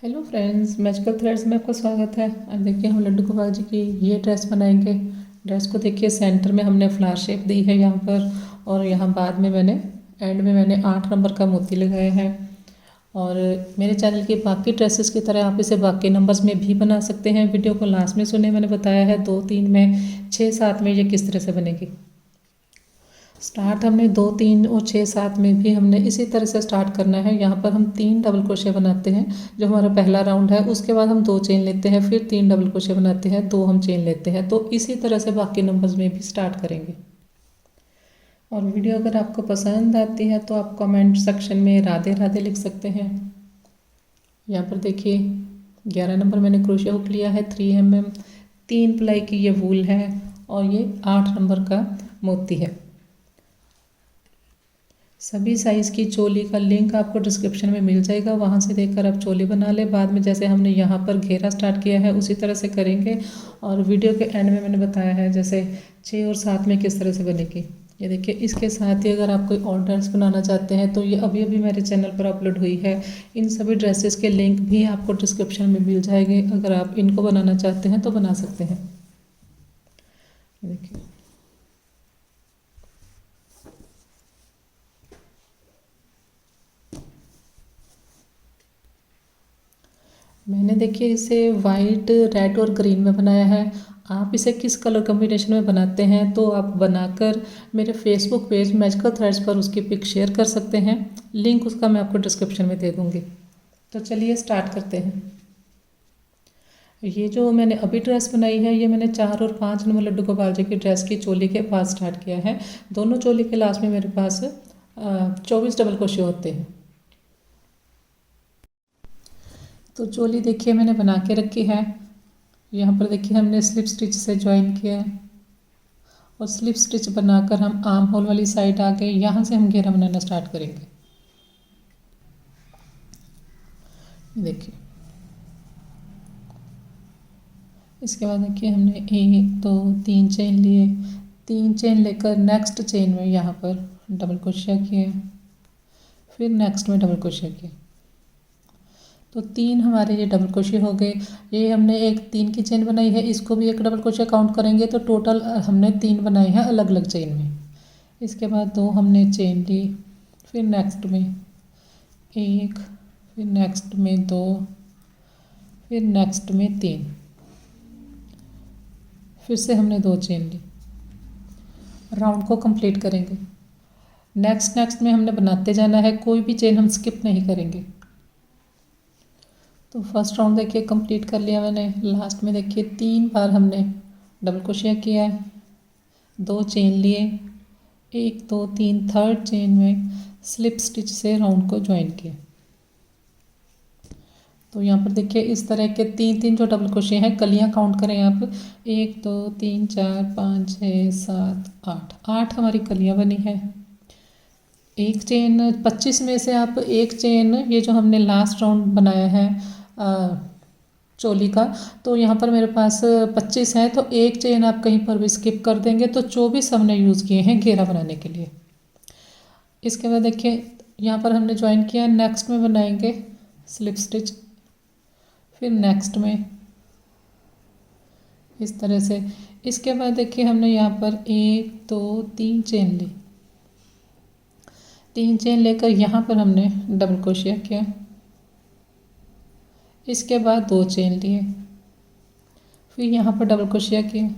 Hello friends, magical threads में आपका स्वागत है। अब देखिए हम लड्डू गोपाल जी की ये ड्रेस बनाएंगे। ड्रेस को देखिए सेंटर में हमने फ्लावर शेप दी है यहाँ पर, और यहाँ बाद में मैंने एंड में मैंने 8 नंबर का मोती लगाया है। और मेरे चैनल की बाकी ड्रेसेस की तरह आप इसे बाकी नंबर्स में भी बना सकते हैं। वीडियो को लास्ट में सुने, मैंने बताया है 2, 3 में, 6, 7 में ये किस तरह से बनेगी। स्टार्ट हमने 2, 3 और 6, 7 में भी हमने इसी तरह से स्टार्ट करना है। यहाँ पर हम 3 डबल क्रोशे बनाते हैं जो हमारा पहला राउंड है। उसके बाद हम 2 चेन लेते हैं, फिर 3 डबल क्रोशे बनाते हैं, 2 हम चेन लेते हैं। तो इसी तरह से बाकी नंबर्स में भी स्टार्ट करेंगे। और वीडियो अगर आपको पसंद आती है तो आप कमेंट सेक्शन में राधे राधे लिख सकते हैं। यहाँ पर देखिए 11 नंबर मैंने क्रोशे हुक लिया है 3 mm, 3 प्लाई की ये वूल है और ये 8 नंबर का मोती है। सभी साइज़ की चोली का लिंक आपको डिस्क्रिप्शन में मिल जाएगा, वहाँ से देखकर आप चोली बना लें। बाद में जैसे हमने यहाँ पर घेरा स्टार्ट किया है उसी तरह से करेंगे। और वीडियो के एंड में मैंने बताया है जैसे 6 और 7 में किस तरह से बनेगी। ये देखिए, इसके साथ ही अगर आप कोई और ड्रेस बनाना चाहते हैं तो ये अभी अभी मेरे चैनल पर अपलोड हुई है। इन सभी ड्रेसेस के लिंक भी आपको डिस्क्रिप्शन में मिल जाएंगे। अगर आप इनको बनाना चाहते हैं तो बना सकते हैं। देखिए मैंने देखिए इसे वाइट, रेड और ग्रीन में बनाया है। आप इसे किस कलर कॉम्बिनेशन में बनाते हैं तो आप बनाकर मेरे फेसबुक पेज मैजिकल थ्रेड्स पर उसकी पिक शेयर कर सकते हैं। लिंक उसका मैं आपको डिस्क्रिप्शन में दे दूँगी। तो चलिए स्टार्ट करते हैं। ये जो मैंने अभी ड्रेस बनाई है ये मैंने 4 और 5 नंबर लड्डू गोपाल जी की ड्रेस की चोली के पास स्टार्ट किया है। दोनों चोली के लास्ट में मेरे पास 24 डबल क्रोशे होते हैं। तो चोली देखिए मैंने बना के रखी है। यहाँ पर देखिए हमने स्लिप स्टिच से ज्वाइन किया है और स्लिप स्टिच बनाकर हम आर्म होल वाली साइड आ गए। यहाँ से हम घेरा बनाना स्टार्ट करेंगे। देखिए इसके बाद देखिए हमने 1, 2, 3 चेन लिए। 3 चेन लेकर नेक्स्ट चेन में यहाँ पर डबल क्रोशिया किए, फिर नेक्स्ट में डबल क्रोशिया किए। तो 3 हमारे ये डबल क्रोशिया हो गए। ये हमने एक 3 की चेन बनाई है, इसको भी एक डबल क्रोशिया काउंट करेंगे तो टोटल हमने 3 बनाए हैं अलग अलग चेन में। इसके बाद 2 हमने चेन ली, फिर नेक्स्ट में 1, फिर नेक्स्ट में 2, फिर नेक्स्ट में 3, फिर से हमने 2 चेन ली। राउंड को कंप्लीट करेंगे। नेक्स्ट में हमने बनाते जाना है, कोई भी चेन हम स्किप नहीं करेंगे। तो फर्स्ट राउंड देखिए कंप्लीट कर लिया मैंने। लास्ट में देखिए 3 बार हमने डबल क्रोशिया किया है, 2 चेन लिए, 1, 2, 3, थर्ड चेन में स्लिप स्टिच से राउंड को ज्वाइन किया। तो यहाँ पर देखिए इस तरह के 3 जो डबल क्रोशिया हैं, कलियाँ काउंट करें आप। 1, 2, 3, 4, 5, 6, 7, 8 हमारी कलियाँ बनी है। एक चेन 25 में से आप एक चेन, ये जो हमने लास्ट राउंड बनाया है चोली का, तो यहाँ पर मेरे पास 25 है, तो एक चेन आप कहीं पर भी स्किप कर देंगे। तो 24 हमने यूज़ किए हैं घेरा बनाने के लिए। इसके बाद देखिए यहाँ पर हमने ज्वाइन किया, नेक्स्ट में बनाएंगे स्लिप स्टिच, फिर नेक्स्ट में इस तरह से। इसके बाद देखिए हमने यहाँ पर 1, 2, 3 चेन ली। 3 चेन लेकर यहाँ पर हमने डबल क्रोशिया किया। इसके बाद 2 चेन लिए, फिर यहाँ पर डबल क्रोशिया किए।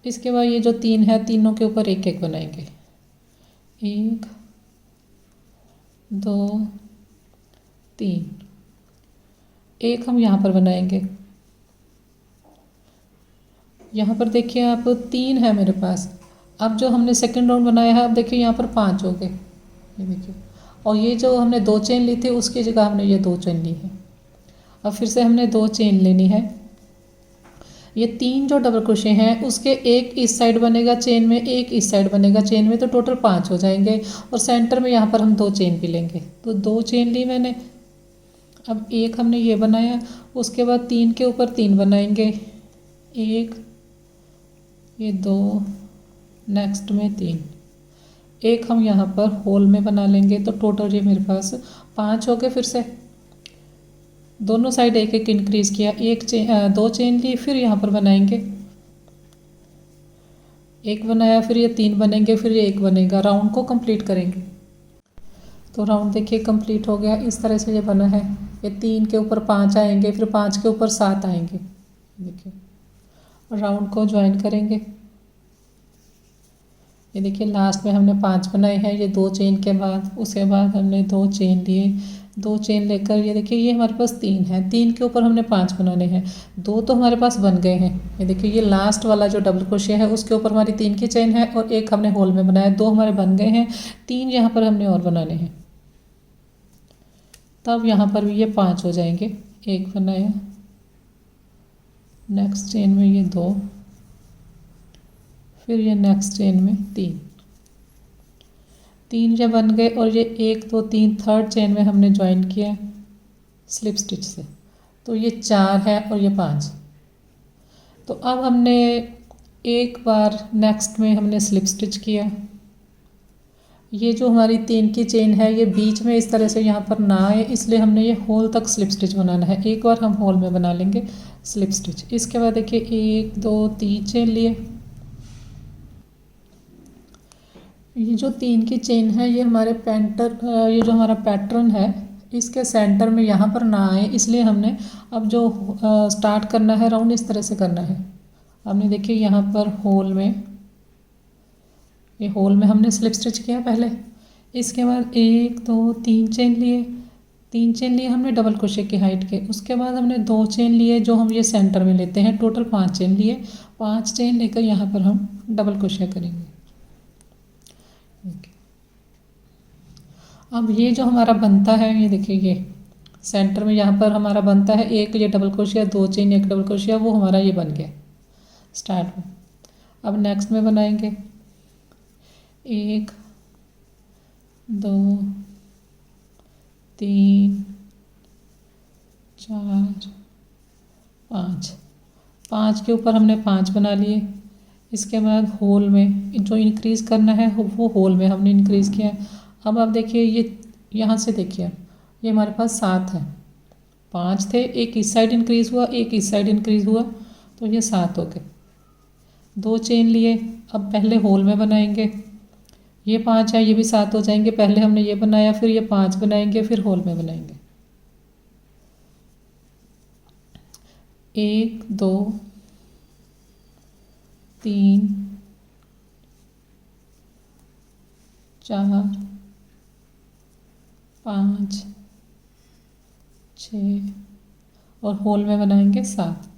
इसके बाद ये जो 3 है, तीनों के ऊपर एक एक बनाएंगे। 1, 2, 3, एक हम यहाँ पर बनाएंगे। यहाँ पर देखिए आप 3 है मेरे पास। अब जो हमने सेकंड राउंड बनाया है, अब देखिए यहाँ पर 5 हो गए, ये देखिए। और ये जो हमने 2 चेन ली थी उसकी जगह हमने ये 2 चेन ली है। अब फिर से हमने 2 चेन लेनी है। ये 3 जो डबल क्रोशे हैं उसके एक इस साइड बनेगा चेन में, एक इस साइड बनेगा चेन में, तो टोटल 5 हो जाएंगे। और सेंटर में यहाँ पर हम 2 चेन भी लेंगे। तो 2 चेन ली मैंने। अब एक हमने ये बनाया, उसके बाद 3 के ऊपर 3 बनाएंगे। 1, ये 2, नेक्स्ट में 3, एक हम यहाँ पर होल में बना लेंगे। तो टोटल ये मेरे पास 5 हो गए। फिर से दोनों साइड एक एक इंक्रीज़ किया, एक चेन 2 चेन ली, फिर यहाँ पर बनाएंगे, एक बनाया, फिर ये 3 बनेंगे, फिर ये एक बनेगा। राउंड को कंप्लीट करेंगे। तो राउंड देखिए कंप्लीट हो गया। इस तरह से ये बना है। ये 3 के ऊपर 5 आएंगे, फिर 5 के ऊपर 7 आएंगे। देखिए राउंड को ज्वाइन करेंगे। ये देखिए लास्ट में हमने 5 बनाए हैं। ये 2 चेन के बाद, उसके बाद हमने 2 चेन लिए, 2 चेन लेकर ये देखिए ये हमारे पास 3 है। 3 के ऊपर हमने 5 बनाने हैं। 2 तो हमारे पास बन गए हैं। ये देखिए ये लास्ट वाला जो डबल क्रोशिया है उसके ऊपर हमारी 3 की चेन है और एक हमने होल में बनाया। 2 हमारे बन गए हैं। 3 यहाँ पर हमने और बनाने हैं। तब यहाँ पर भी ये 5 हो जाएंगे। एक बनाया, नेक्स्ट चेन में ये 2, फिर ये नेक्स्ट चेन में 3 ये बन गए। और ये 1 2 3 थर्ड चेन में हमने ज्वाइन किया स्लिप स्टिच से। तो ये 4 है और ये 5। तो अब हमने एक बार नेक्स्ट में हमने स्लिप स्टिच किया। ये जो हमारी 3 की चेन है ये बीच में इस तरह से यहाँ पर ना आए, इसलिए हमने ये होल तक स्लिप स्टिच बनाना है। एक बार हम होल में बना लेंगे स्लिप स्टिच। इसके बाद देखिए 1 2 3 चेन लिए। ये जो 3 की चेन है ये हमारे ये जो हमारा पैटर्न है इसके सेंटर में यहाँ पर ना आए, इसलिए हमने अब जो स्टार्ट करना है राउंड इस तरह से करना है। हमने देखिए यहाँ पर होल में, ये होल में हमने स्लिप स्टिच किया पहले। इसके बाद 1 2 3 चेन लिए, 3 चेन लिए हमने डबल क्रोशिया की हाइट के। उसके बाद हमने 2 चेन लिए जो हम ये सेंटर में लेते हैं। टोटल 5 चेन लिए। 5 चेन लेकर यहाँ पर हम डबल क्रोशिया करेंगे। अब ये जो हमारा बनता है ये देखिए ये सेंटर में यहाँ पर हमारा बनता है एक ये डबल क्रोशिया, 2 चेन, एक डबल क्रोशिया, वो हमारा ये बन गया स्टार्ट में। अब नेक्स्ट में बनाएंगे 1 2 3 4 5। 5 के ऊपर हमने 5 बना लिए। इसके बाद होल में जो इंक्रीज़ करना है वो होल में हमने इंक्रीज़ किया। अब आप देखिए ये यहाँ से देखिए ये हमारे पास 7 है। 5 थे, एक इस साइड इंक्रीज़ हुआ, एक इस साइड इंक्रीज़ हुआ, तो ये 7 हो गए। 2 चेन लिए। अब पहले होल में बनाएंगे। ये 5 है, ये भी 7 हो जाएंगे। पहले हमने ये बनाया, फिर ये 5 बनाएंगे, फिर होल में बनाएंगे। 1 2 3 4 5 6 और होल में बनाएंगे 7।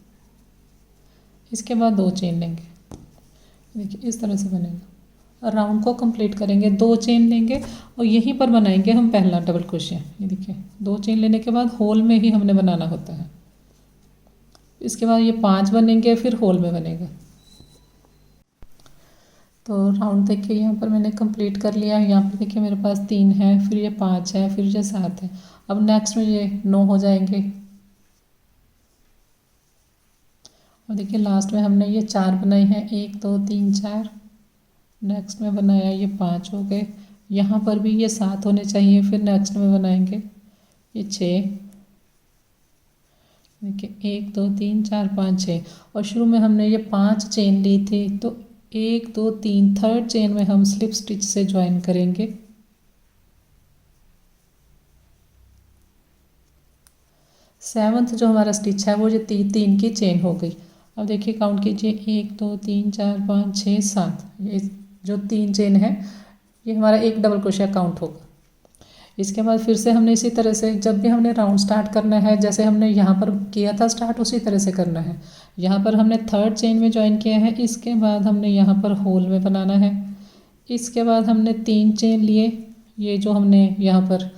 इसके बाद 2 चेन लेंगे। देखिए इस तरह से बनेगा। राउंड को कंप्लीट करेंगे। 2 चेन लेंगे और यहीं पर बनाएंगे हम पहला डबल क्रोशिया। ये देखिए 2 चेन लेने के बाद होल में ही हमने बनाना होता है। इसके बाद ये 5 बनेंगे, फिर होल में बनेगा। तो राउंड देखिए यहाँ पर मैंने कंप्लीट कर लिया। यहाँ पर देखिए मेरे पास 3 है, फिर ये 5 है, फिर ये 7 है। अब नेक्स्ट में ये 9 हो जाएंगे। और देखिए लास्ट में हमने ये 4 बनाए हैं, 1 2 3 4। नेक्स्ट में बनाया ये 5 हो गए। यहाँ पर भी ये 7 होने चाहिए। फिर नेक्स्ट में बनाएंगे ये 6। देखिए 1 2 3 4 5 6। और शुरू में हमने ये 5 चेन ली थी, तो 1 2 3 थर्ड चेन में हम स्लिप स्टिच से ज्वाइन करेंगे। सेवंथ जो हमारा स्टिच है वो ये 3 की चेन हो गई। अब देखिए काउंट कीजिए 1 2 3 4 5 6 7। ये जो 3 चेन है ये हमारा एक डबल क्रोशिया काउंट होगा। इसके बाद फिर से हमने इसी तरह से जब भी हमने राउंड स्टार्ट करना है, जैसे हमने यहाँ पर किया था स्टार्ट, उसी तरह से करना है। यहाँ पर हमने थर्ड चेन में ज्वाइन किया है। इसके बाद हमने यहाँ पर होल में बनाना है। इसके बाद हमने 3 चेन लिए। ये जो हमने यहाँ पर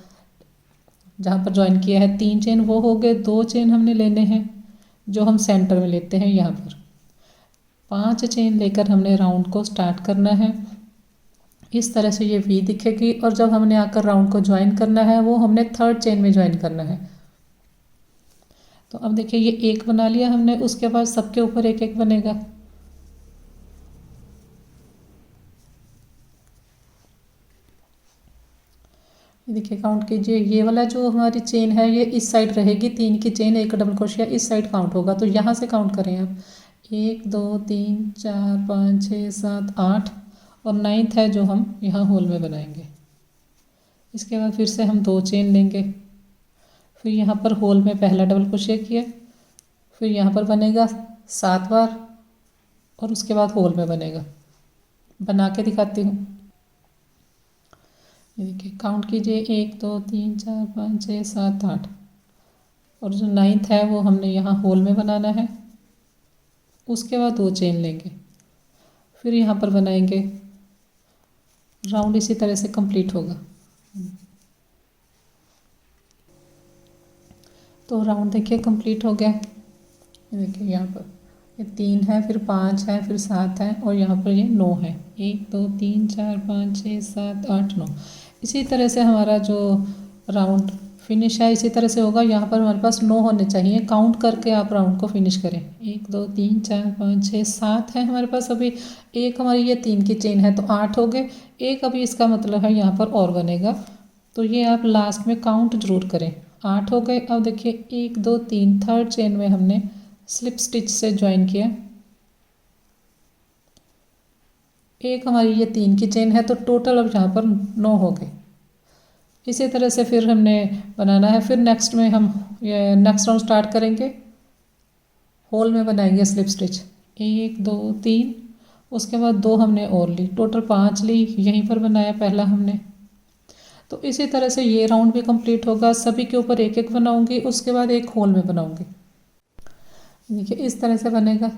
जहाँ पर ज्वाइन किया है 3 चेन वो हो गए। 2 चेन हमने लेने हैं जो हम सेंटर में लेते हैं। यहाँ पर 5 चेन लेकर हमने राउंड को स्टार्ट करना है। इस तरह से ये वी दिखेगी। और जब हमने आकर राउंड को ज्वाइन करना है वो हमने थर्ड चेन में ज्वाइन करना है। तो अब देखिए ये एक बना लिया हमने, उसके बाद सबके ऊपर एक एक बनेगा। ये देखिए काउंट कीजिए, ये वाला जो हमारी चेन है ये इस साइड रहेगी, 3 की चेन, एक डबल क्रोशिया इस साइड काउंट होगा। तो यहाँ से काउंट करें आप, 1 2 3 4 5 6 7 8 और 9th है जो हम यहाँ होल में बनाएंगे। इसके बाद फिर से हम 2 चेन लेंगे, फिर यहाँ पर होल में पहला डबल क्रोशिया किया, फिर यहाँ पर बनेगा 7 बार और उसके बाद होल में बनेगा। बना के दिखाती हूँ। ये देखिए काउंट कीजिए, 1 2 3 4 5 6 7 8 और जो 9th है वो हमने यहाँ होल में बनाना है। उसके बाद 2 चेन लेंगे, फिर यहाँ पर बनाएंगे राउंड, इसी तरह से कंप्लीट होगा। तो राउंड देखिए कंप्लीट हो गया। ये देखिए यहाँ पर ये 3 है, फिर 5 है, फिर 7 है और यहाँ पर ये 9 है। 1 2 3 4 5 6 7 8 9। इसी तरह से हमारा जो राउंड फिनिश है इसी तरह से होगा। यहाँ पर हमारे पास 9 होने चाहिए, काउंट करके आप राउंड को फिनिश करें। 1 2 3 4 5 6 7 है हमारे पास। अभी एक हमारी ये 3 की चेन है तो 8 हो गए। एक अभी इसका मतलब है यहाँ पर और बनेगा, तो ये आप लास्ट में काउंट जरूर करें। 8 हो गए। अब देखिए 1 2 3 थर्ड चेन में हमने स्लिप स्टिच से ज्वाइन किया। एक हमारी ये 3 की चेन है तो टोटल अब यहाँ पर 9 हो गए। इसी तरह से फिर हमने बनाना है। फिर नेक्स्ट में हम ये नेक्स्ट राउंड स्टार्ट करेंगे, होल में बनाएंगे स्लिप स्टिच 1 2 3, उसके बाद 2 हमने और ली, टोटल 5 ली, यहीं पर बनाया पहला हमने। तो इसी तरह से ये राउंड भी कंप्लीट होगा। सभी के ऊपर एक एक बनाऊंगी, उसके बाद एक होल में बनाऊंगी। देखिए इस तरह से बनेगा।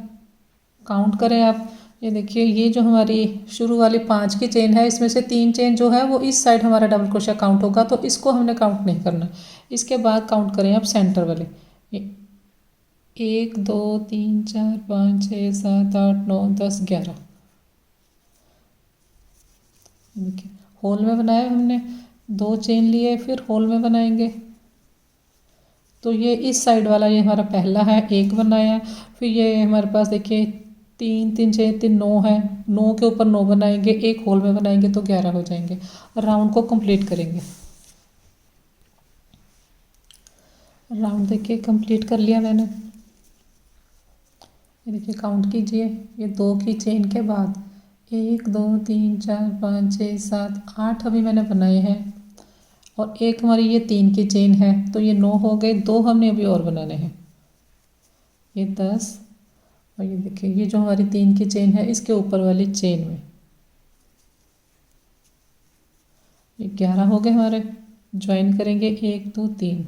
काउंट करें आप। ये देखिए ये जो हमारी शुरू वाली 5 की चेन है इसमें से 3 चेन जो है वो इस साइड हमारा डबल क्रोशिया काउंट होगा, तो इसको हमने काउंट नहीं करना। इसके बाद काउंट करें आप सेंटर वाले, 1 2 3 4 5 6 7 8 9 10 11। देखिए होल में बनाया हमने, 2 चेन लिए, फिर होल में बनाएंगे। तो ये इस साइड वाला ये हमारा पहला है, एक बनाया। फिर ये हमारे पास देखिए 3 3 6 3 9 है, 9 के ऊपर 9 बनाएंगे, एक होल में बनाएंगे तो 11 हो जाएंगे। राउंड को कंप्लीट करेंगे। राउंड देखिए कंप्लीट कर लिया मैंने। ये देखिए काउंट कीजिए, ये 2 की चेन के बाद 1 2 3 4 5 6 7 8 अभी मैंने बनाए हैं और एक हमारी ये 3 की चेन है तो ये 9 हो गए। 2 हमने अभी और बनाने हैं, ये 10 और ये देखिए ये जो हमारी 3 की चेन है इसके ऊपर वाली चेन में ये 11 हो गए हमारे। ज्वाइन करेंगे 1 2 3।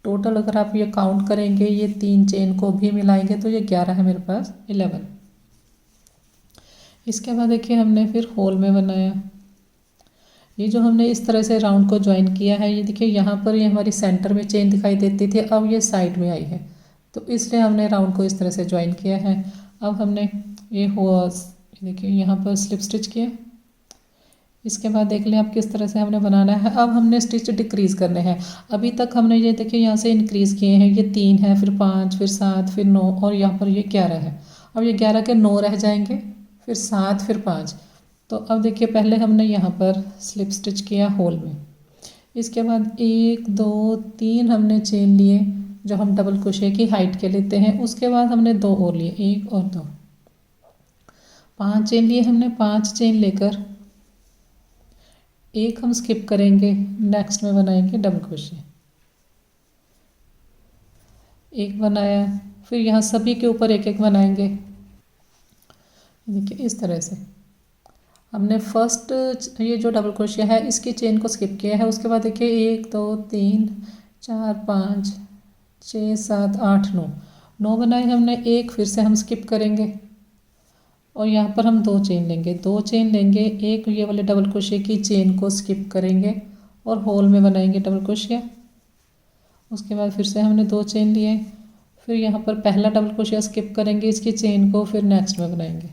टोटल अगर आप ये काउंट करेंगे, ये 3 चेन को भी मिलाएंगे तो ये 11 है मेरे पास, 11। इसके बाद देखिए हमने फिर होल में बनाया। ये जो हमने इस तरह से राउंड को ज्वाइन किया है, ये देखिए यहाँ पर ये हमारी सेंटर में चेन दिखाई देती थी, अब ये साइड में आई है तो इसलिए हमने राउंड को इस तरह से ज्वाइन किया है। अब हमने ये देखिए यहाँ पर स्लिप स्टिच किया। इसके बाद देख लें आप किस तरह से हमने बनाना है। अब हमने स्टिच डिक्रीज़ करने हैं। अभी तक हमने ये देखिए यहाँ से इंक्रीज़ किए हैं, ये 3 है, फिर 5, फिर 7, फिर 9 और यहाँ पर ये 11 है। अब ये 11 के 9 रह जाएंगे, फिर 7, फिर 5। तो अब देखिए पहले हमने यहाँ पर स्लिप स्टिच किया होल में। इसके बाद 1 2 3 हमने चेन लिए जो हम डबल क्रोशिया की हाइट के लेते हैं। उसके बाद हमने 2 और लिए, 1 और 2, 5 चेन लिए हमने। 5 चेन लेकर एक हम स्किप करेंगे, नेक्स्ट में बनाएंगे डबल क्रोशिया। एक बनाया, फिर यहाँ सभी के ऊपर एक एक बनाएंगे। देखिए इस तरह से हमने फर्स्ट ये जो डबल क्रोशिया है इसकी चेन को स्किप किया है। उसके बाद देखिए 1 2 3 4 5 6 7 8 9 9 बनाए हमने। एक फिर से हम स्किप करेंगे और यहाँ पर हम 2 चेन लेंगे, 2 चेन लेंगे, एक ये वाले डबल क्रोशिया की चेन को स्किप करेंगे और होल में बनाएंगे डबल क्रोशिया। उसके बाद फिर से हमने 2 चेन लिए, फिर यहाँ पर पहला डबल क्रोशिया स्किप करेंगे इसकी चेन को, फिर नेक्स्ट में बनाएंगे।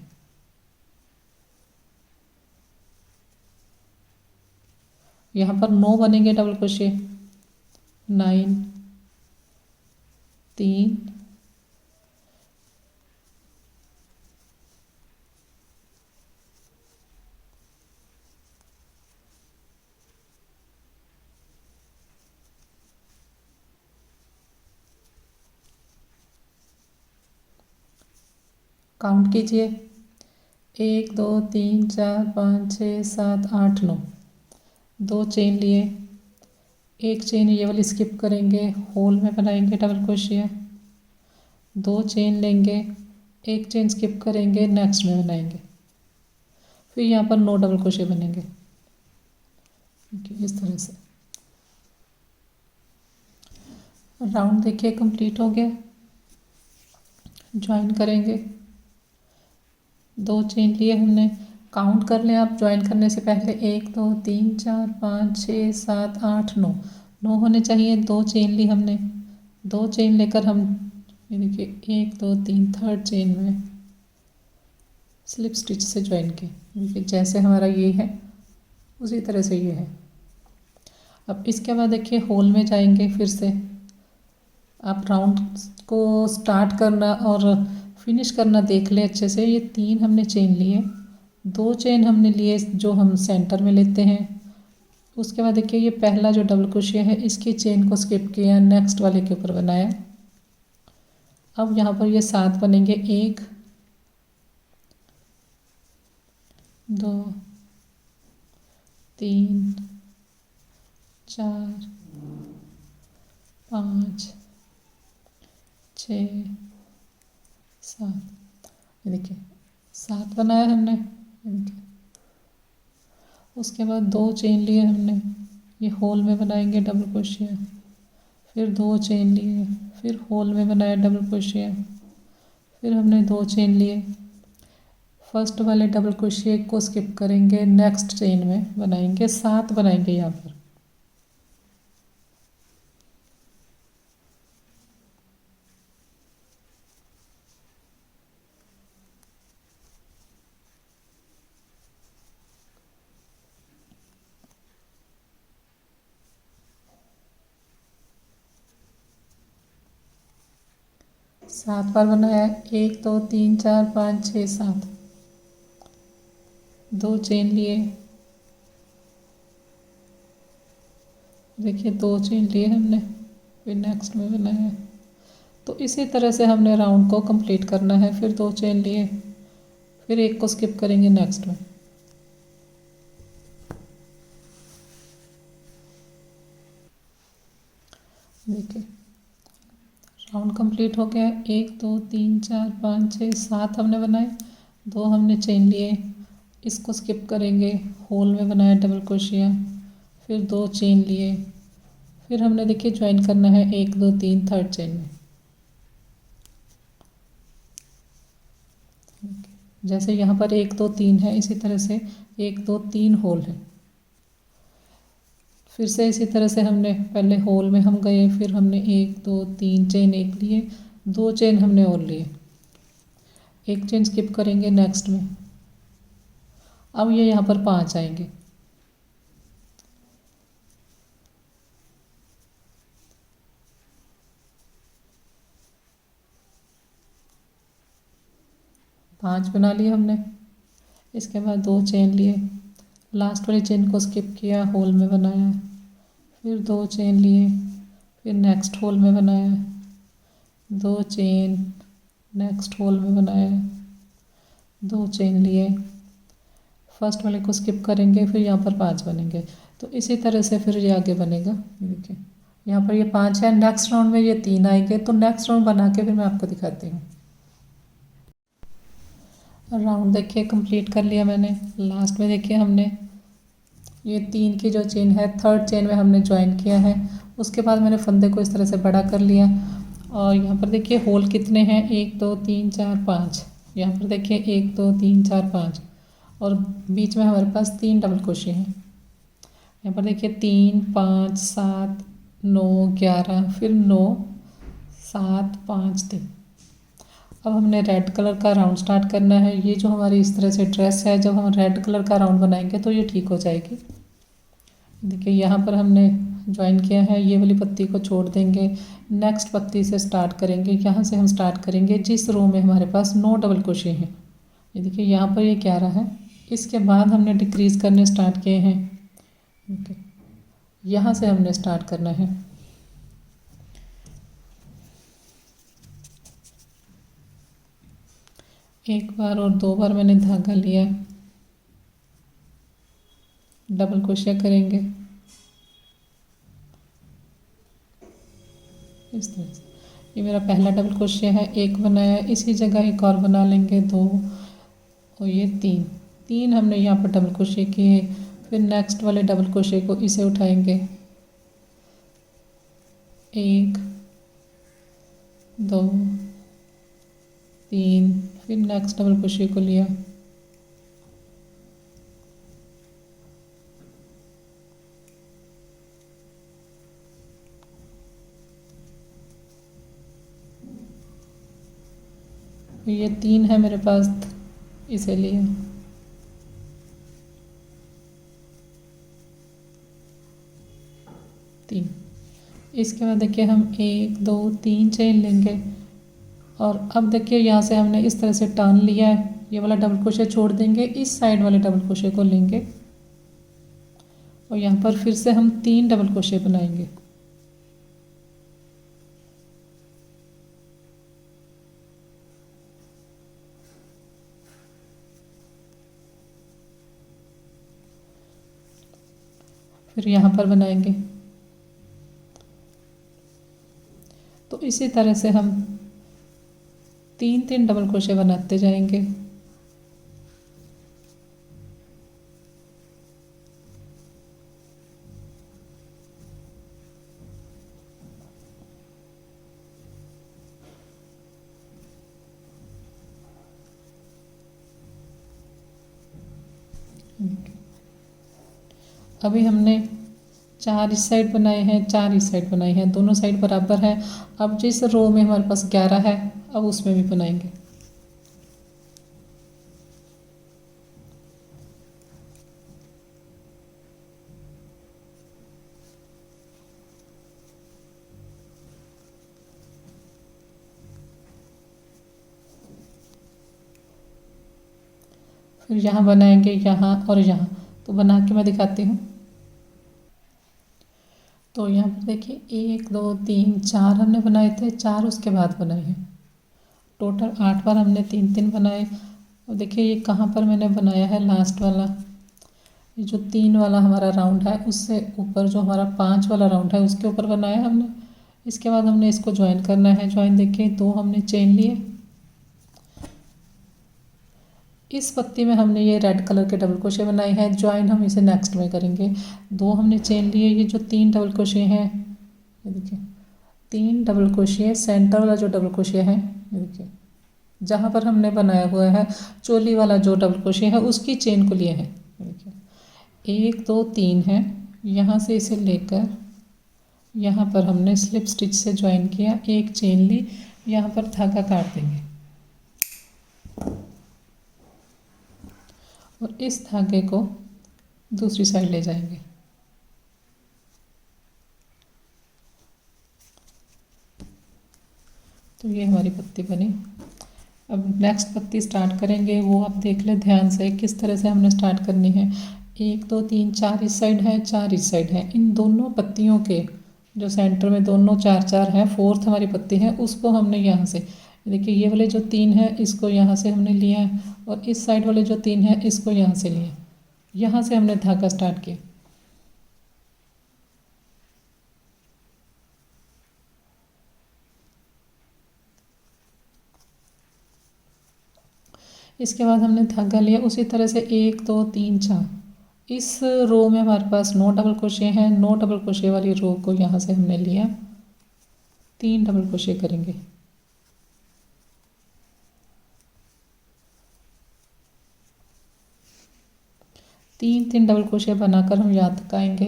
यहाँ पर 9 बनेंगे डबल क्रोशिया, 9 3 काउंट कीजिए, 1 2 3 4 5 6 7 8 9, 2 चेन लिए, एक चेन ये वाली स्किप करेंगे, होल में बनाएंगे डबल क्रोशिया, 2 चेन लेंगे, एक चेन स्किप करेंगे, नेक्स्ट में बनाएंगे, फिर यहाँ पर 9 डबल क्रोशिया बनेंगे। इस तरह से राउंड देखिए कंप्लीट हो गया। ज्वाइन करेंगे, 2 चेन लिए हमने, काउंट कर लें आप ज्वाइन करने से पहले, 1 2 3 4 5 6 7 8 9, 9 होने चाहिए। 2 चेन ली हमने, 2 चेन लेकर हम ये देखिए 1 2 3 थर्ड चेन में स्लिप स्टिच से ज्वाइन किए। देखिए जैसे हमारा ये है उसी तरह से ये है। अब इसके बाद देखिए होल में जाएंगे, फिर से आप राउंड को स्टार्ट करना और फिनिश करना देख लें अच्छे से। ये 3 हमने चेन लिए, 2 चेन हमने लिए जो हम सेंटर में लेते हैं। उसके बाद देखिए ये पहला जो डबल क्रोशिया है इसकी चेन को स्किप किया, नेक्स्ट वाले के ऊपर बनाया। अब यहाँ पर ये 7 बनेंगे, 1 2 3 4 5 6 7, ये देखिए 7 बनाया हमने। ये देखिए उसके बाद 2 चेन लिए हमने, ये होल में बनाएंगे डबल क्रोशिया, फिर 2 चेन लिए, फिर होल में बनाया डबल क्रोशिया, फिर हमने 2 चेन लिए, फर्स्ट वाले डबल क्रोशिया को स्किप करेंगे, नेक्स्ट चेन में बनाएंगे, 7 बनाएंगे यहाँ पर। सात बार बनाया, 1 2 3 4 5 6 7, 2 चेन लिए, देखिए 2 चेन लिए हमने, फिर नेक्स्ट में बनाया। तो इसी तरह से हमने राउंड को कंप्लीट करना है। फिर 2 चेन लिए, फिर एक को स्किप करेंगे नेक्स्ट में। देखिए राउंड कंप्लीट हो गया। 1 2 3 4 5 6 7 हमने बनाए, 2 हमने चेन लिए, इसको स्किप करेंगे, होल में बनाया डबल क्रोशिया, फिर 2 चेन लिए, फिर हमने देखिए ज्वाइन करना है 1 2 3 थर्ड चेन में। जैसे यहाँ पर 1 2 3 है, इसी तरह से 1 2 3 होल है। फिर से इसी तरह से हमने पहले होल में हम गए, फिर हमने 1 2 3 चेन एक लिए, 2 चेन हमने और लिए, एक चेन स्किप करेंगे नेक्स्ट में। अब ये यहाँ पर 5 आएंगे। पाँच बना लिए हमने। इसके बाद 2 चेन लिए, लास्ट वाली चेन को स्किप किया, होल में बनाया, फिर 2 चेन लिए, फिर नेक्स्ट होल में बनाया, 2 चेन, नेक्स्ट होल में बनाया, 2 चेन लिए, फर्स्ट वाले को स्किप करेंगे, फिर यहाँ पर 5 बनेंगे। तो इसी तरह से फिर ये आगे बनेगा। देखिए यहाँ पर ये 5 है, नेक्स्ट राउंड में ये 3 आएंगे। तो नेक्स्ट राउंड बना के फिर मैं आपको दिखाती हूँ। राउंड देखिए कंप्लीट कर लिया मैंने। लास्ट में देखिए हमने ये 3 की जो चेन है, थर्ड चेन में हमने ज्वाइन किया है। उसके बाद मैंने फंदे को इस तरह से बड़ा कर लिया और यहाँ पर देखिए होल कितने हैं, 1 2 3 4 5। यहाँ पर देखिए 1 2 3 4 5 और बीच में हमारे पास 3 डबल क्रोशिया हैं। यहाँ पर देखिए 3 5 7 9 11, फिर 9 7 5 3। अब हमने रेड कलर का राउंड स्टार्ट करना है। ये जो हमारी इस तरह से ड्रेस है, जब हम रेड कलर का राउंड बनाएंगे तो ये ठीक हो जाएगी। देखिए यहाँ पर हमने ज्वाइन किया है, ये वाली पत्ती को छोड़ देंगे, नेक्स्ट पत्ती से स्टार्ट करेंगे। यहाँ से हम स्टार्ट करेंगे जिस रो में हमारे पास 9 डबल क्रोशिया हैं। ये देखिए यहाँ पर ये 11 है। इसके बाद हमने डिक्रीज़ करने स्टार्ट किए हैं। ओके, यहाँ से हमने स्टार्ट करना है। एक बार और दो बार मैंने धागा लिया, डबल क्रोशिया करेंगे इस तरह से। ये मेरा पहला डबल क्रोशिया है, एक बनाया, इसी जगह एक और बना लेंगे, दो और ये तीन, तीन हमने यहाँ पर डबल क्रोशिया किए। फिर नेक्स्ट वाले डबल क्रोशिया को इसे उठाएंगे, एक, दो, तीन, फिर नेक्स्ट डबल क्रोशिया को लिया, ये तीन है मेरे पास, इसे लिया, तीन। इसके बाद देखिए हम एक, दो, तीन चेन लेंगे और अब देखिए यहाँ से हमने इस तरह से टान लिया है, ये वाला डबल क्रोशिया छोड़ देंगे, इस साइड वाले डबल क्रोशिया को लेंगे और यहाँ पर फिर से हम तीन डबल क्रोशिया बनाएंगे। फिर यहाँ पर बनाएंगे। तो इसी तरह से हम तीन तीन डबल क्रोशिया बनाते जाएंगे। अभी हमने चार इस साइड बनाए हैं, चार इस साइड बनाए हैं, दोनों साइड बराबर है। अब जिस रो में हमारे पास 11 है, अब उसमें भी बनाएंगे। फिर यहाँ बनाएंगे, यहाँ और यहाँ, तो बना के मैं दिखाती हूँ। तो यहाँ पर देखिए 1, 2, 3, 4 हमने बनाए थे, 4 उसके बाद बनाए हैं, टोटल 8 बार हमने तीन तीन बनाए। और देखिए ये कहाँ पर मैंने बनाया है, लास्ट वाला, ये जो 3 वाला हमारा राउंड है उससे ऊपर जो हमारा 5 वाला राउंड है उसके ऊपर बनाया है हमने। इसके बाद हमने इसको ज्वाइन करना है। ज्वाइन देखिए 2 हमने चेन लिए, इस पत्ती में हमने ये रेड कलर के डबल क्रोशिया बनाए हैं। ज्वाइन हम इसे नेक्स्ट में करेंगे। 2 हमने चेन लिए, ये जो 3 डबल क्रोशिया हैं, ये देखिए 3 डबल क्रोशिया, सेंटर वाला जो डबल क्रोशिया है, ये देखिए जहाँ पर हमने बनाया हुआ है चोली वाला जो डबल क्रोशिया है उसकी चेन को लिए हैं। देखिए 1, 2, 3 है, यहाँ से इसे लेकर यहाँ पर हमने स्लिप स्टिच से ज्वाइन किया, एक चेन ली, यहाँ पर धागा काट देंगे और इस धागे को दूसरी साइड ले जाएंगे। तो ये हमारी पत्ती बनी। अब नेक्स्ट पत्ती स्टार्ट करेंगे, वो आप देख ले ध्यान से किस तरह से हमने स्टार्ट करनी है। 1, 2, 3, 4 इस साइड है, 4 इस साइड है। इन दोनों पत्तियों के जो सेंटर में दोनों 4 4 है, फोर्थ हमारी पत्ती है, उसको हमने यहाँ से, देखिए ये वाले जो 3 है इसको यहाँ से हमने लिया है और इस साइड वाले जो 3 है इसको यहाँ से लिया, यहाँ से हमने धागा स्टार्ट किया। इसके बाद हमने धागा लिया, उसी तरह से 1, 2, 3, 4 इस रो में हमारे पास 9 डबल क्रोशिया हैं। 9 डबल क्रोशिया वाली रो को यहाँ से हमने लिया, 3 डबल क्रोशिया करेंगे। तीन तीन डबल क्रोशिया बनाकर हम यहाँ तक आएंगे।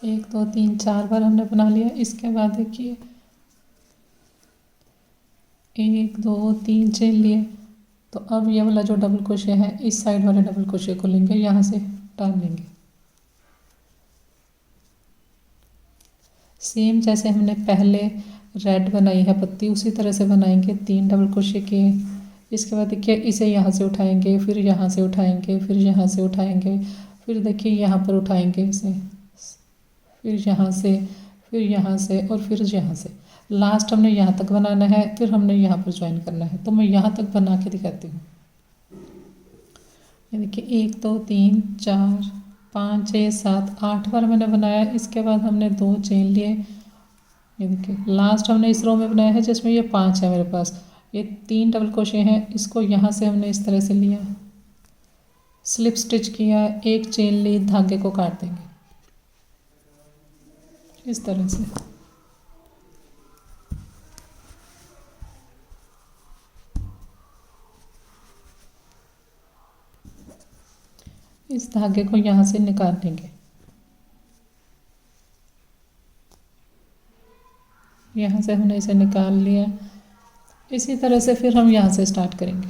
1, 2, 3, 4 बार हमने बना लिया। इसके बाद देखिए 1, 2, 3 चेन लिए, तो अब ये वाला जो डबल क्रोशिया है इस साइड वाले डबल क्रोशिया को लेंगे, यहाँ से टान लेंगे। सेम जैसे हमने पहले रेड बनाई है पत्ती उसी तरह से बनाएंगे, 3 डबल क्रोशिया किए। इसके बाद देखिए इसे यहाँ से उठाएंगे, फिर यहाँ से उठाएंगे, फिर यहाँ से उठाएंगे, फिर देखिए यहाँ पर उठाएंगे इसे, फिर यहाँ से, फिर यहाँ से और फिर यहाँ से। लास्ट हमने यहाँ तक बनाना है, फिर हमने यहाँ पर ज्वाइन करना है। तो मैं यहाँ तक बना के दिखाती हूँ। ये देखिए 1 2 3 4 5 6 7 8 बार मैंने बनाया। इसके बाद हमने 2 चेन लिए। ये देखिए लास्ट हमने इस रो में बनाया है जिसमें ये 5 है मेरे पास। ये 3 डबल क्रोशे हैं, इसको यहाँ से हमने इस तरह से लिया, स्लिप स्टिच किया, 1 चेन ली, धागे को काट देंगे इस तरह से। इस धागे को यहाँ से निकाल लेंगे। यहाँ से हमने इसे निकाल लिया। इसी तरह से फिर हम यहाँ से स्टार्ट करेंगे।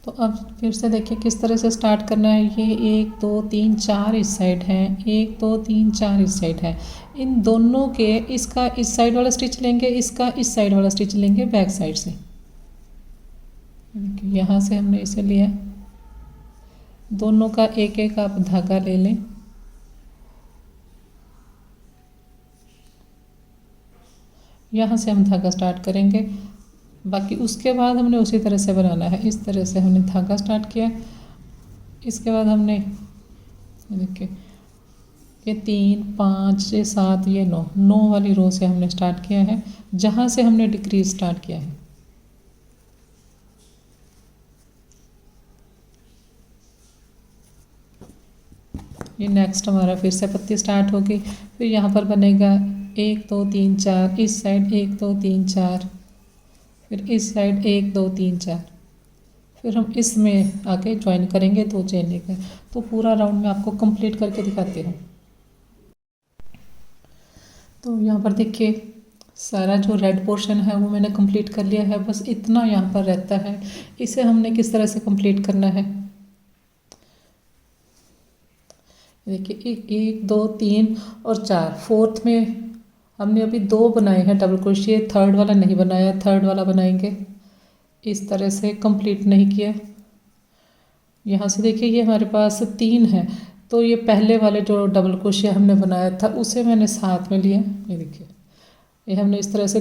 तो अब फिर से देखिए किस तरह से स्टार्ट करना है। ये 1 2 3 4 इस साइड है, 1 2 3 4 इस साइड है। इन दोनों के इसका इस साइड वाला स्टिच लेंगे, इसका इस साइड वाला स्टिच लेंगे बैक साइड से। यहाँ से हमने इसे लिया, दोनों का एक एक आप धागा ले लें। यहाँ से हम धागा स्टार्ट करेंगे, बाकी उसके बाद हमने उसी तरह से बनाना है। इस तरह से हमने धागा स्टार्ट किया। इसके बाद हमने देखिए ये 3 5 6 7 ये 9 वाली रो से हमने स्टार्ट किया है, जहाँ से हमने डिक्रीज स्टार्ट किया है। ये नेक्स्ट हमारा फिर से पत्ती स्टार्ट होगी। फिर यहाँ पर बनेगा 1 2 3 4, इस साइड 1 2 3 4, फिर इस साइड 1 2 3 4, फिर हम इसमें आके ज्वाइन करेंगे 2 चेन लेकर। तो पूरा राउंड मैं आपको कंप्लीट करके दिखाती हूँ। तो यहाँ पर देखिए सारा जो रेड पोर्शन है वो मैंने कंप्लीट कर लिया है, बस इतना यहाँ पर रहता है। इसे हमने किस तरह से कंप्लीट करना है, देखिए 1 2 3 और 4, फोर्थ में हमने अभी 2 बनाए हैं डबल क्रोशिया, थर्ड वाला नहीं बनाया, थर्ड वाला बनाएंगे। इस तरह से कंप्लीट नहीं किया। यहाँ से देखिए ये हमारे पास 3 है, तो ये पहले वाले जो डबल क्रोशिया हमने बनाया था उसे मैंने साथ में लिया। ये देखिए ये हमने इस तरह से,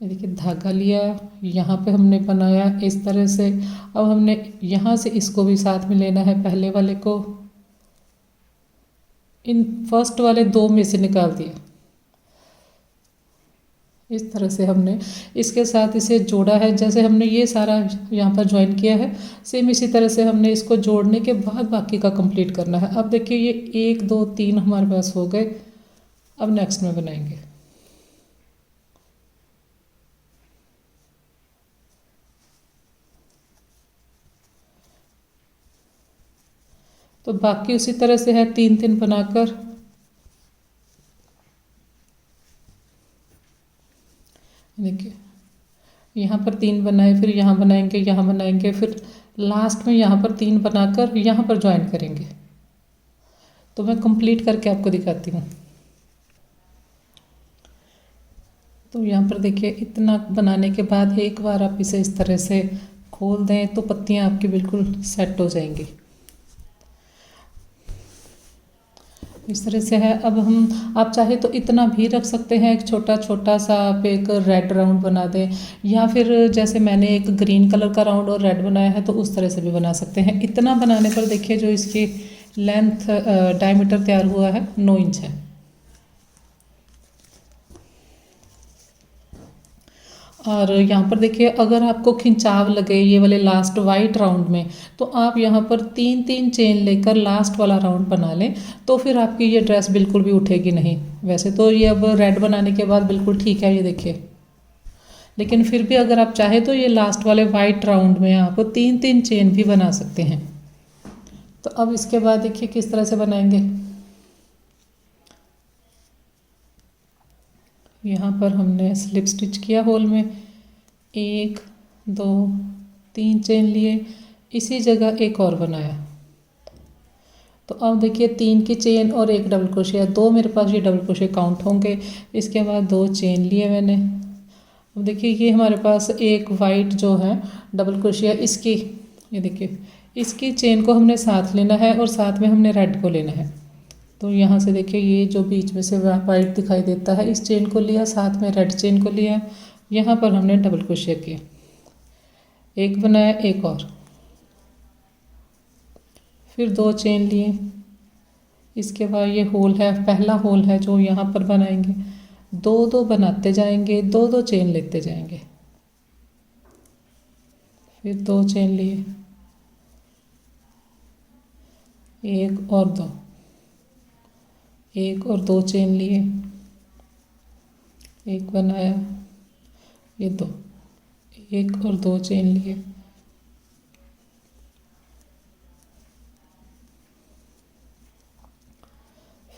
ये देखिए धागा लिया, यहाँ पे हमने बनाया इस तरह से। अब हमने यहाँ से इसको भी साथ में लेना है, पहले वाले को इन फर्स्ट वाले 2 में से निकाल दिया। इस तरह से हमने इसके साथ इसे जोड़ा है। जैसे हमने ये सारा यहाँ पर ज्वाइन किया है, सेम इसी तरह से हमने इसको जोड़ने के बाद बाकी का कंप्लीट करना है। अब देखिए ये 1 2 3 हमारे पास हो गए। अब नेक्स्ट में बनाएंगे। तो बाकी उसी तरह से है, 3 3 बनाकर देखिए यहाँ पर 3 बनाए, फिर यहाँ बनाएंगे, यहाँ बनाएंगे, फिर लास्ट में यहाँ पर 3 बनाकर यहाँ पर ज्वाइन करेंगे। तो मैं कंप्लीट करके आपको दिखाती हूँ। तो यहाँ पर देखिए इतना बनाने के बाद एक बार आप इसे इस तरह से खोल दें तो पत्तियाँ आपकी बिल्कुल सेट हो जाएंगी। इस तरह से है। अब हम आप चाहे तो इतना भी रख सकते हैं, एक छोटा छोटा सा आप एक रेड राउंड बना दें, या फिर जैसे मैंने एक ग्रीन कलर का राउंड और रेड बनाया है तो उस तरह से भी बना सकते हैं। इतना बनाने पर देखिए जो इसकी लेंथ डायमीटर तैयार हुआ है 9 इंच है। और यहाँ पर देखिए अगर आपको खिंचाव लगे ये वाले लास्ट वाइट राउंड में, तो आप यहाँ पर 3 3 चेन लेकर लास्ट वाला राउंड बना लें, तो फिर आपकी ये ड्रेस बिल्कुल भी उठेगी नहीं। वैसे तो ये अब रेड बनाने के बाद बिल्कुल ठीक है, ये देखिए, लेकिन फिर भी अगर आप चाहे तो ये लास्ट वाले वाइट राउंड में आप 3 3 चेन भी बना सकते हैं। तो अब इसके बाद देखिए किस तरह से बनाएंगे। यहाँ पर हमने स्लिप स्टिच किया होल में, 1 2 3 चेन लिए, इसी जगह एक और बनाया। तो अब देखिए 3 की चेन और 1 डबल क्रोशिया, 2 मेरे पास ये डबल क्रोशिया काउंट होंगे। इसके बाद 2 चेन लिए मैंने। अब देखिए ये हमारे पास एक वाइट जो है डबल क्रोशिया, इसकी ये देखिए इसकी चेन को हमने साथ लेना है और साथ में हमने रेड को लेना है। तो यहाँ से देखिए ये जो बीच में से वाइट दिखाई देता है, इस चेन को लिया, साथ में रेड चेन को लिया, यहाँ पर हमने डबल क्रोशिया किया, एक बनाया, एक और, फिर 2 चेन लिए। इसके बाद ये होल है, पहला होल है जो यहाँ पर बनाएंगे, 2 बनाते जाएंगे, 2 चेन लेते जाएंगे, फिर 2 चेन लिए, एक और 2, एक और 2 चेन लिए, एक बनाया, ये 2, एक और 2 चेन लिए,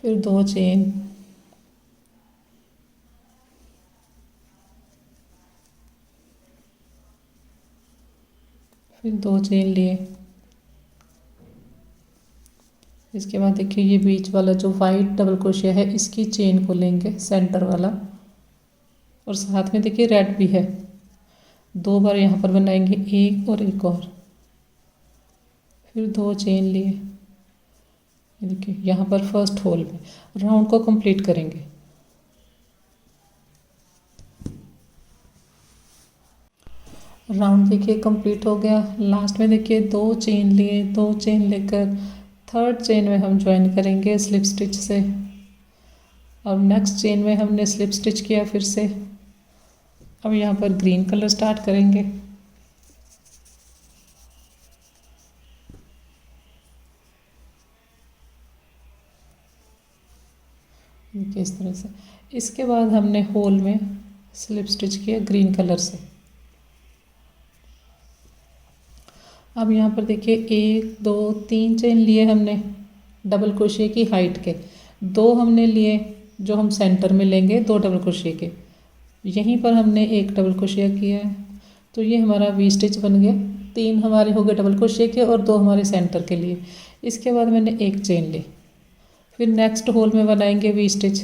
फिर 2 चेन, फिर 2 चेन लिए। इसके बाद देखिए ये बीच वाला जो वाइट डबल क्रोशिया है, इसकी चेन को लेंगे, सेंटर वाला, और साथ में देखिए रेड भी है, 2 बार यहाँ पर बनाएंगे, एक और एक और, फिर 2 चेन लिए। ये देखिए यहाँ पर फर्स्ट होल में राउंड को कंप्लीट करेंगे। राउंड देखिए कंप्लीट हो गया। लास्ट में देखिए 2 चेन लिए, 2 चेन लेकर थर्ड चेन में हम ज्वाइन करेंगे स्लिप स्टिच से। अब नेक्स्ट चेन में हमने स्लिप स्टिच किया फिर से। अब यहाँ पर ग्रीन कलर स्टार्ट करेंगे। देखिए इस तरह से। इसके बाद हमने होल में स्लिप स्टिच किया ग्रीन कलर से। अब यहाँ पर देखिए 1 2 3 चेन लिए हमने डबल क्रोशिया की हाइट के, 2 हमने लिए जो हम सेंटर में लेंगे 2 डबल क्रोशिया के, यहीं पर हमने 1 डबल क्रोशिया किया है, तो ये हमारा वी स्टिच बन गया। 3 हमारे हो गए डबल क्रोशिया के और 2 हमारे सेंटर के लिए। इसके बाद मैंने 1 चेन ली, फिर नेक्स्ट होल में बनाएंगे V stitch,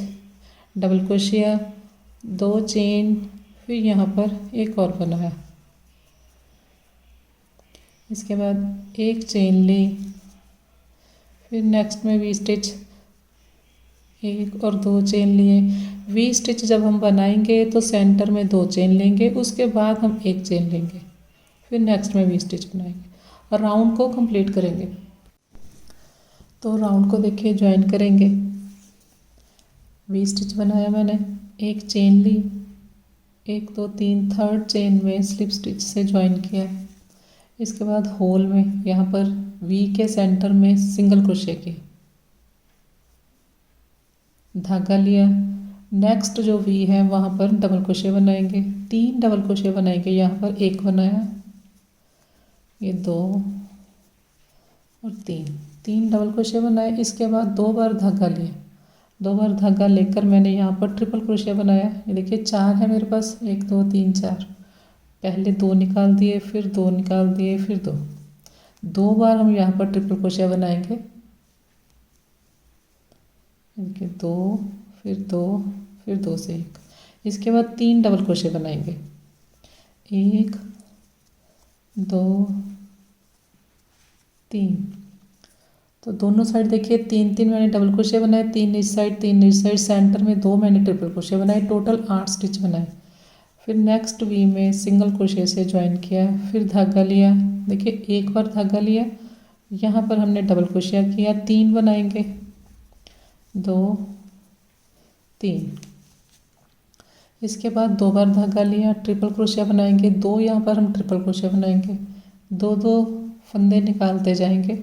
double crochet, 2 chain, फिर यहाँ पर एक और बनाया। इसके बाद 1 चेन ली, फिर नेक्स्ट में वी स्टिच, 1 और 2 चेन लिए। वी स्टिच जब हम बनाएंगे तो सेंटर में 2 चेन लेंगे, उसके बाद हम 1 चेन लेंगे, फिर नेक्स्ट में वी स्टिच बनाएंगे और राउंड को कंप्लीट करेंगे। तो राउंड को देखिए ज्वाइन करेंगे। वी स्टिच बनाया मैंने, 1 चेन ली, 1 2 3 थर्ड चेन में स्लिप स्टिच से ज्वाइन किया। इसके बाद होल में यहाँ पर वी के सेंटर में सिंगल क्रोशिया किया, धागा लिया। नेक्स्ट जो वी है वहाँ पर डबल क्रोशिया बनाएंगे, 3 डबल क्रोशिया बनाएंगे। यहाँ पर 1 बनाया, ये 2 और 3 डबल क्रोशिया बनाए। इसके बाद 2 बार धागा लिया, 2 बार धागा लेकर मैंने यहाँ पर ट्रिपल क्रोशिया बनाया। ये देखिए 4 है मेरे पास, 1 2 3 4। पहले 2 निकाल दिए, फिर 2 निकाल दिए, फिर 2 बार हम यहाँ पर ट्रिपल क्रोशिया बनाएंगे। देखिए 2 फिर 2 फिर 2 से 1। इसके बाद 3 डबल क्रोशिया बनाएंगे, 1 2 3। तो दोनों साइड देखिए 3 मैंने डबल क्रोशिया बनाए, 3 इस साइड 3 इस साइड, सेंटर में 2 मैंने ट्रिपल क्रोशिया बनाए, टोटल 8 स्टिच बनाए। फिर नेक्स्ट वी में सिंगल क्रोशिया से ज्वाइन किया, फिर धागा लिया। देखिए 1 बार धागा लिया, यहाँ पर हमने डबल क्रोशिया किया, 3 बनाएंगे, 2 3। इसके बाद 2 बार धागा लिया, ट्रिपल क्रोशिया बनाएंगे, 2 यहाँ पर हम ट्रिपल क्रोशिया बनाएंगे, 2 फंदे निकालते जाएंगे।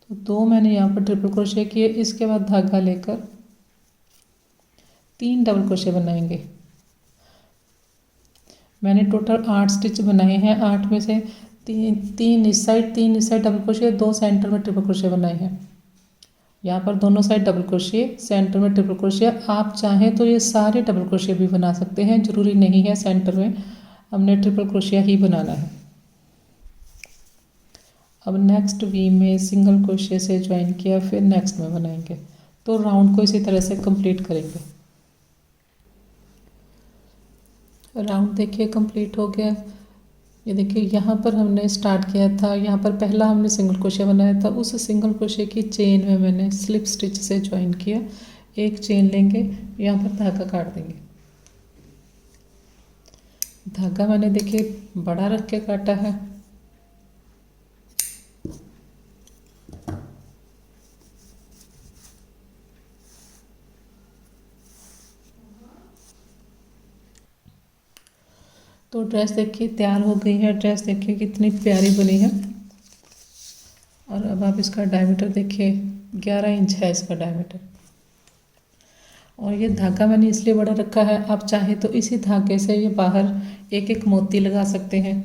तो 2 मैंने यहाँ पर ट्रिपल क्रोशिया किए। इसके बाद धागा लेकर 3 डबल क्रोशिया बनाएंगे। मैंने टोटल 8 स्टिच बनाए हैं, 8 में से 3 इस साइड 3 इस साइड डबल क्रोशिया, 2 सेंटर में ट्रिपल क्रोशिया बनाए हैं। यहाँ पर दोनों साइड डबल क्रोशिया, सेंटर में ट्रिपल क्रोशिया। आप चाहें तो ये सारे डबल क्रोशिया भी बना सकते हैं, ज़रूरी नहीं है सेंटर में हमने ट्रिपल क्रोशिया ही बनाना है। अब नेक्स्ट वी में सिंगल क्रोशिया से ज्वाइन किया, फिर नेक्स्ट में बनाएंगे। तो राउंड को इसी तरह से कंप्लीट करेंगे। राउंड देखिए कंप्लीट हो गया। ये देखिए यहाँ पर हमने स्टार्ट किया था, यहाँ पर पहला हमने सिंगल क्रोशे बनाया था, उस सिंगल क्रोशे की चेन में मैंने स्लिप स्टिच से ज्वाइन किया। एक चेन लेंगे, यहाँ पर धागा काट देंगे। धागा मैंने देखिए बड़ा रख के काटा है। तो ड्रेस देखिए तैयार हो गई है। ड्रेस देखिए कितनी प्यारी बनी है। और अब आप इसका डायमीटर देखिए, 11 इंच है इसका डायमीटर। और ये धागा मैंने इसलिए बड़ा रखा है, आप चाहे तो इसी धागे से ये बाहर एक एक मोती लगा सकते हैं।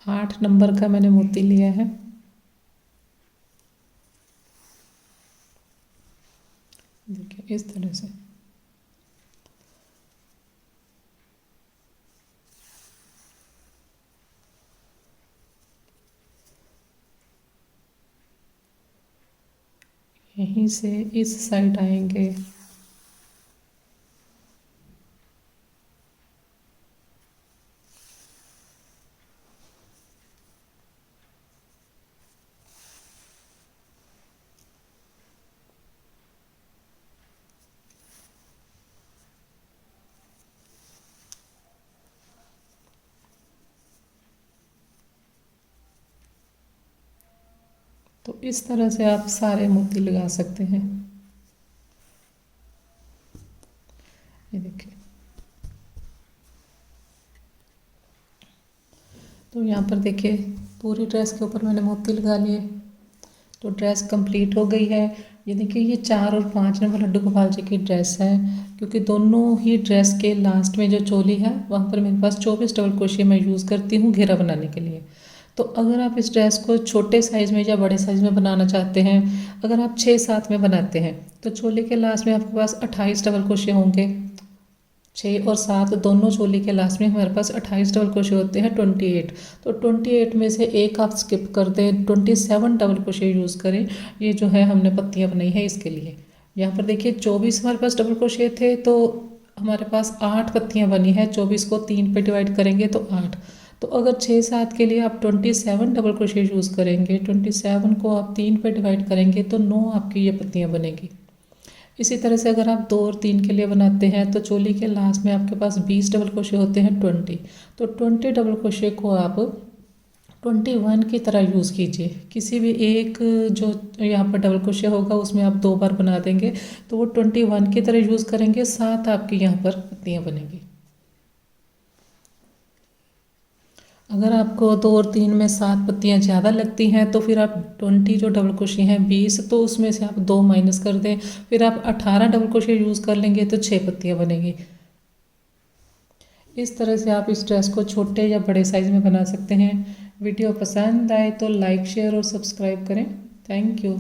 आठ नंबर का मैंने मोती लिया है। देखिए इस तरह से। यहीं से इस साइड आएंगे। तो इस तरह से आप सारे मोती लगा सकते हैं। ये देखिए। तो यहाँ पर देखिए पूरी ड्रेस के ऊपर मैंने मोती लगा लिए। तो ड्रेस कंप्लीट हो गई है। ये देखिए ये 4 और 5 नंबर लड्डू गोपाल जी की ड्रेस है, क्योंकि दोनों ही ड्रेस के लास्ट में जो चोली है वहाँ पर मेरे पास 24 डबल क्रोशे मैं यूज़ करती हूँ घेरा बनाने के लिए। तो अगर आप इस ड्रेस को छोटे साइज़ में या बड़े साइज़ में बनाना चाहते हैं, अगर आप 6-7 में बनाते हैं तो चोली के लास्ट में आपके पास 28 डबल क्रोशे होंगे। 6 और 7 दोनों चोली के लास्ट में हमारे पास 28 डबल क्रोशे होते हैं, 28। तो 28 में से एक आप स्किप कर दें, 27 डबल क्रोशे यूज़ करें। ये जो है हमने पत्तियाँ बनाई है इसके लिए। यहाँ पर देखिए 24 हमारे पास डबल क्रोशे थे, तो हमारे पास 8 पत्तियाँ बनी है। 24 को 3 पे डिवाइड करेंगे तो 8। तो अगर 6-7 के लिए आप 27 डबल क्रोशे यूज़ करेंगे, 27 को आप 3 पे डिवाइड करेंगे तो 9 आपकी ये पत्तियाँ बनेगी। इसी तरह से अगर आप 2 और 3 के लिए बनाते हैं तो चोली के लास्ट में आपके पास 20 डबल क्रोशे होते हैं, 20। तो 20 डबल क्रोशे को आप 21 की तरह यूज़ कीजिए। किसी भी एक जो यहाँ पर डबल क्रोशे होगा उसमें आप 2 बार बना देंगे तो वो 21 की तरह यूज़ करेंगे, 7 आपकी यहाँ पर पत्तियाँ बनेंगी। अगर आपको 2 और 3 में 7 पत्तियाँ ज़्यादा लगती हैं तो फिर आप 20 जो डबल क्रोशे हैं 20, तो उसमें से आप 2 माइनस कर दें, फिर आप 18 डबल क्रोशे यूज़ कर लेंगे तो 6 पत्तियाँ बनेंगी। इस तरह से आप इस ड्रेस को छोटे या बड़े साइज़ में बना सकते हैं। वीडियो पसंद आए तो लाइक शेयर और सब्सक्राइब करें। Thank you.